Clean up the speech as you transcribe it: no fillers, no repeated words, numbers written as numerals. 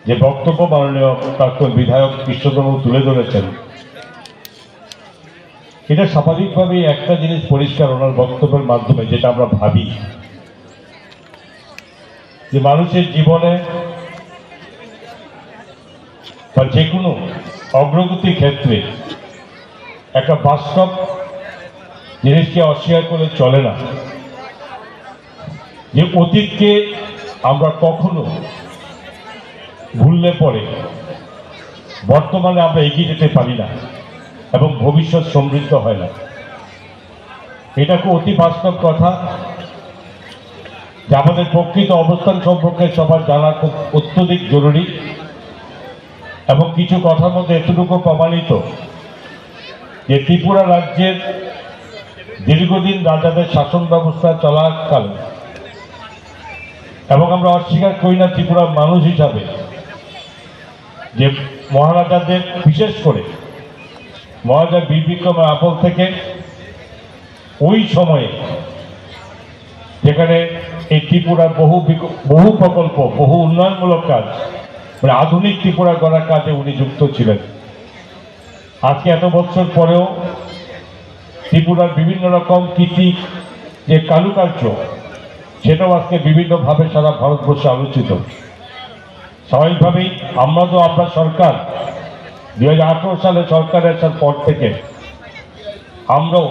যে বক্তব্য মাননীয় প্রাক্তন বিধায়ক কৃষ্ণবাবু তুলে ধরেছেন, এটা স্বাভাবিকভাবেই একটা জিনিস পরিষ্কার ওনার বক্তব্যের মাধ্যমে, যেটা আমরা ভাবি যে মানুষের জীবনে বা যে কোনো অগ্রগতির ক্ষেত্রে একটা বাস্তব জিনিসকে অস্বীকার করে চলে না, যে অতীতকে আমরা কখনো ভুললে পরে বর্তমানে আমরা এগিয়ে যেতে পারি না এবং ভবিষ্যৎ সমৃদ্ধ হয় না। এটা খুব অতি বাস্তব কথা, যে আমাদের প্রকৃত অবস্থান সম্পর্কে সবার জানা খুব অত্যধিক জরুরি। এবং কিছু কথার মধ্যে এতটুকু প্রমাণিত যে ত্রিপুরা রাজ্যের দীর্ঘদিন রাজাদের শাসন ব্যবস্থা চলাকালে, এবং আমরা অস্বীকার করি না ত্রিপুরার মানুষ হিসাবে, যে মহারাজাদের বিশেষ করে মহারাজা বীর বিক্রমের আমল থেকে ওই সময়ে যেখানে এই ত্রিপুরার বহু প্রকল্প, বহু উন্নয়নমূলক কাজ, মানে আধুনিক ত্রিপুরা গড়ার কাজে উনি যুক্ত ছিলেন। আজকে এত বছর পরেও ত্রিপুরার বিভিন্ন রকম কীর্তি যে কারুকার্য, সেটাও আজকে বিভিন্নভাবে সারা ভারতবর্ষে আলোচিত। স্বাভাবিকভাবেই আমরা সরকার 2018 সালে সরকারে আসার পর থেকে আমরাও